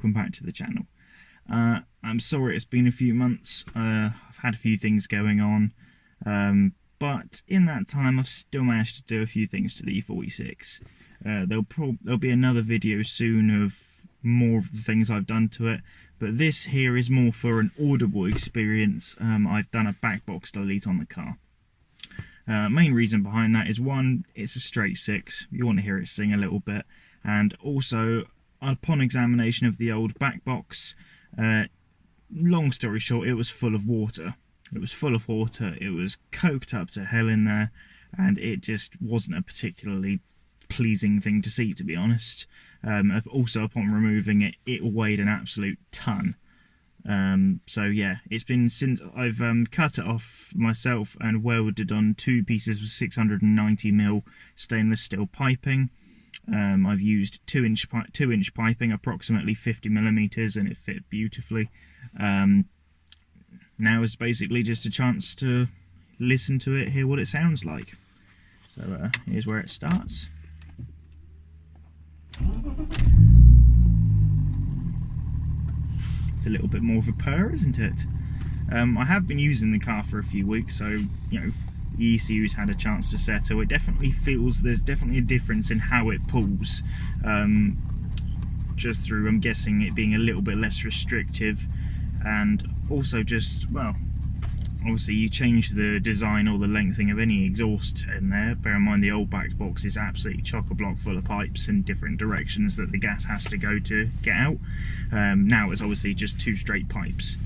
welcome back to the channel. I'm sorry it's been a few months. I've had a few things going on, but in that time I've still managed to do a few things to the E46. There'll be another video soon of more of the things I've done to it, but this here is more for an audible experience. I've done a backbox delete on the car. Main reason behind that is, one, it's a straight 6, you want to hear it sing a little bit, and also upon examination of the old backbox, long story short, it was full of water. It was full of water, it was coked up to hell in there, and it just wasn't a particularly pleasing thing to see, to be honest. Also, upon removing it, it weighed an absolute ton. So yeah, it's been since I've cut it off myself and welded on 2 pieces of 690mm stainless steel piping. I've used 2-inch piping, approximately 50mm, and it fit beautifully. Now is basically just a chance to listen to it, hear what it sounds like. So here's where it starts. It's a little bit more of a purr, isn't it? I have been using the car for a few weeks, so you know, the ECU's had a chance to settle. It definitely feels there's definitely a difference in how it pulls, just through, I'm guessing, it being a little bit less restrictive, and also just, well, obviously you change the design or the lengthening of any exhaust in there. Bear in mind the old backbox is absolutely chock-a-block full of pipes in different directions that the gas has to go to get out. Now it's obviously just 2 straight pipes.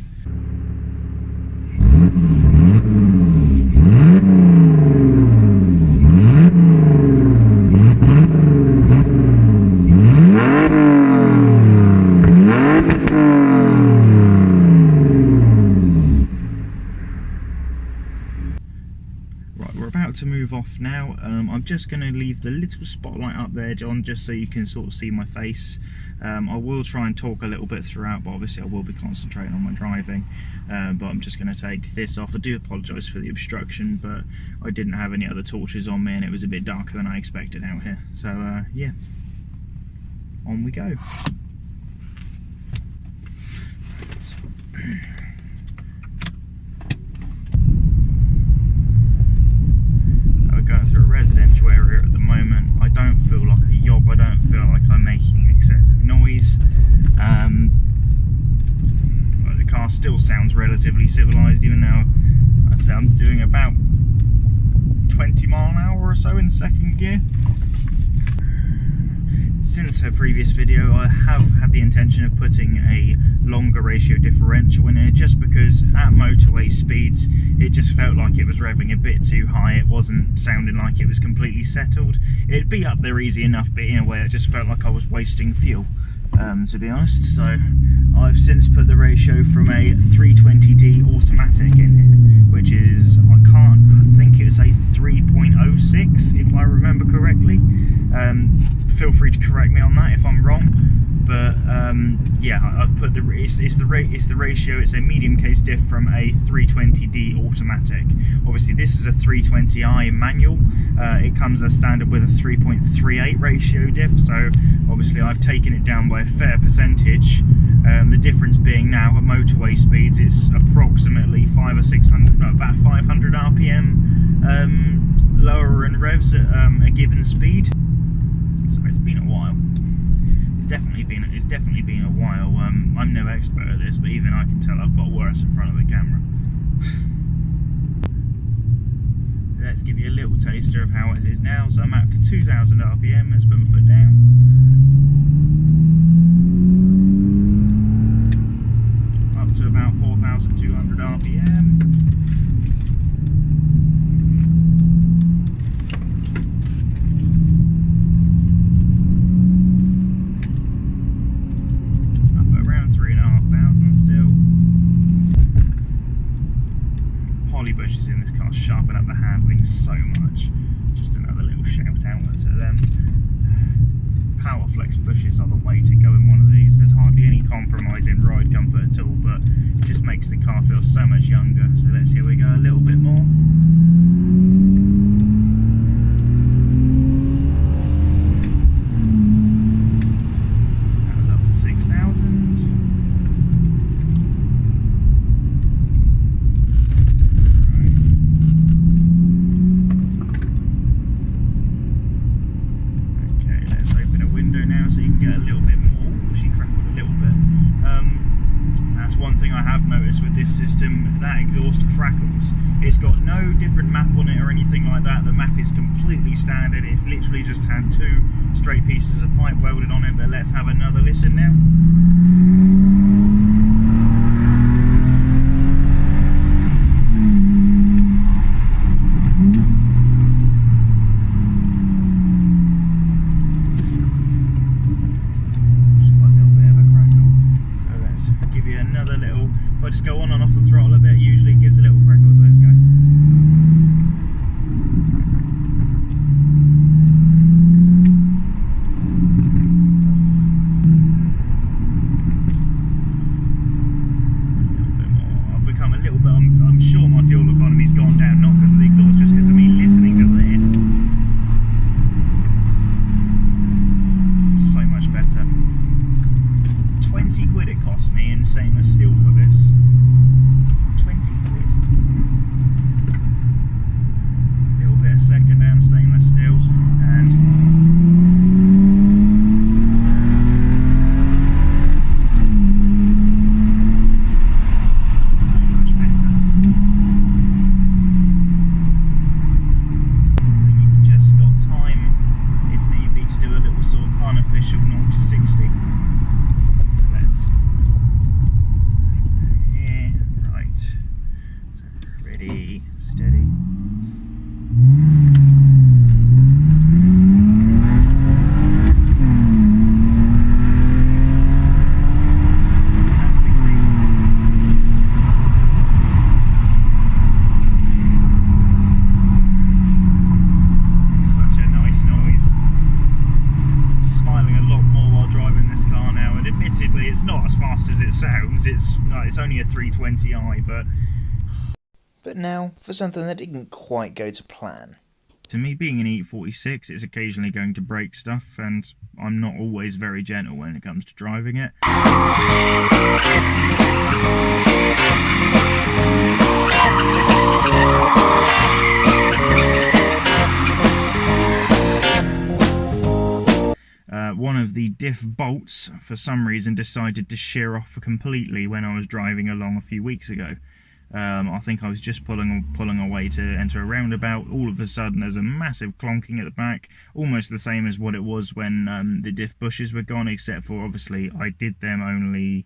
We're about to move off now. I'm just going to leave the little spotlight up there, John, just so you can sort of see my face. I will try and talk a little bit throughout, but obviously I will be concentrating on my driving. But I'm just going to take this off. I do apologise for the obstruction, but I didn't have any other torches on me and it was a bit darker than I expected out here. So yeah, on we go. Going through a residential area at the moment. I don't feel like a yob, I don't feel like I'm making excessive noise. The car still sounds relatively civilised, even though I say I'm doing about 20 mile an hour or so in second gear. Since her previous video, I have had the intention of putting a longer ratio differential in here, just because at motorway speeds it just felt like it was revving a bit too high. It wasn't sounding like it was completely settled. It'd be up there easy enough, but in a way it just felt like I was wasting fuel, to be honest. So I've since put the ratio from a 320D automatic in here, which is, I think it's a 3.06 if I remember correctly. Feel free to correct me on that if I'm wrong, but yeah, I've put it's the ratio. It's a medium case diff from a 320D automatic. Obviously this is a 320i manual. It comes as standard with a 3.38 ratio diff, so obviously I've taken it down by a fair percentage. The difference being now at motorway speeds it's approximately 500 or 600, no, about 500 RPM lower in revs at a given speed. So it's been a while. It's definitely been a while. I'm no expert at this, but even I can tell I've got worse in front of the camera. Let's give you a little taster of how it is now. So I'm at 2000 RPM. Let's put my foot down. Up to about 4200 RPM. Bushes in this car sharpen up the handling so much. Just another little shout out to them. Powerflex bushes are the way to go in one of these. There's hardly any compromise in ride comfort at all, but it just makes the car feel so much younger. So let's here we go a little bit more. That was up to 6,000. system, that exhaust crackles. It's got no different map on it or anything like that. The map is completely standard. It's literally just had 2 straight pieces of pipe welded on it. But let's have another listen now. Another little, if I just go on and off the throttle a bit, usually it gives a little crackle, so let's go. I've become a little bit, I'm sure my fuel economy's gone down, not because of the exhaust, just because of me listening to this. So much better. 20 quid it cost me in stainless steel for this. 20 quid. A little bit of second-hand stainless steel and so much better. Then you've just got time, if need be, to do a little sort of unofficial 0 to 60. Steady. And 60. Such a nice noise. I'm smiling a lot more while driving this car now, and admittedly it's not as fast as it sounds. It's only a 320i, But now, for something that didn't quite go to plan. To me, being an E46, it's occasionally going to break stuff, and I'm not always very gentle when it comes to driving it. One of the Diff bolts, for some reason, decided to shear off completely when I was driving along a few weeks ago. I think I was just pulling away to enter a roundabout. All of a sudden there's a massive clonking at the back, almost the same as what it was when the Diff bushes were gone, except for obviously I did them only,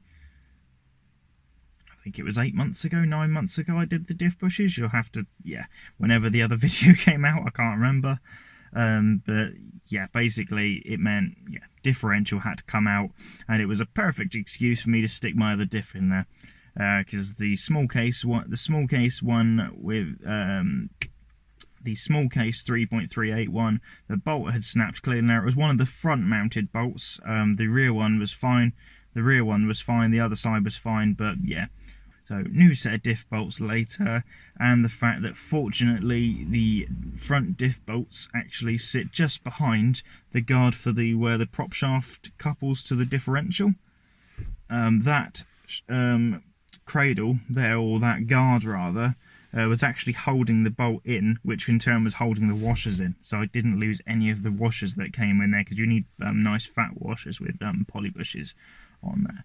I think it was 8 months ago, 9 months ago I did the Diff bushes. You'll have to, yeah, whenever the other video came out, I can't remember. But yeah, basically it meant, yeah, differential had to come out, and it was a perfect excuse for me to stick my other Diff in there. Because the small case one with the small case 3.381, the bolt had snapped clear. Now it was one of the front mounted bolts. The rear one was fine. The other side was fine. But yeah, so new set of Diff bolts later, and the fact that fortunately the front Diff bolts actually sit just behind the guard for where the prop shaft couples to the differential. Cradle there, or that guard rather, was actually holding the bolt in, which in turn was holding the washers in, so I didn't lose any of the washers that came in there, because you need nice fat washers with poly bushes on there.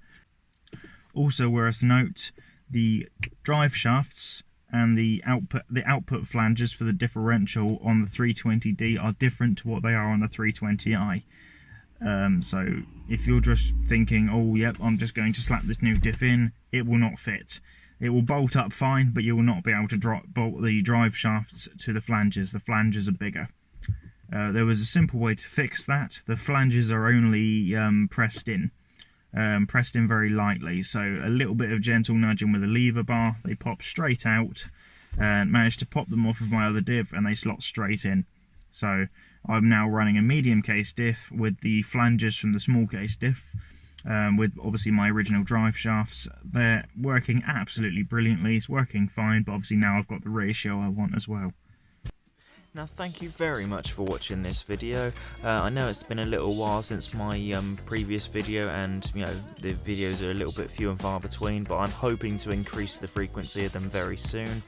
Also worth note, the drive shafts and the output flanges for the differential on the 320D are different to what they are on the 320i. So if you're just thinking, oh yep, I'm just going to slap this new Diff in, it will not fit. It will bolt up fine, but you will not be able to bolt the drive shafts to the flanges. The flanges are bigger. There was a simple way to fix that. The flanges are only pressed in very lightly, so a little bit of gentle nudging with a lever bar, they pop straight out, and managed to pop them off of my other Diff, and they slot straight in. So I'm now running a medium case Diff with the flanges from the small case Diff, with obviously my original drive shafts. They're working absolutely brilliantly, it's working fine, but obviously now I've got the ratio I want as well. Now thank you very much for watching this video. I know it's been a little while since my previous video, and you know the videos are a little bit few and far between, but I'm hoping to increase the frequency of them very soon.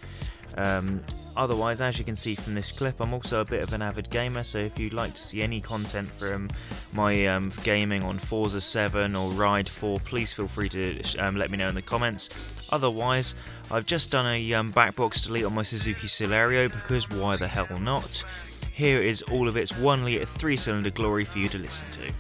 Otherwise, as you can see from this clip, I'm also a bit of an avid gamer, so if you'd like to see any content from my gaming on Forza 7 or Ride 4, please feel free to let me know in the comments. Otherwise, I've just done a backbox delete on my Suzuki Celerio, because why the hell not? Here is all of its 1 litre 3-cylinder glory for you to listen to.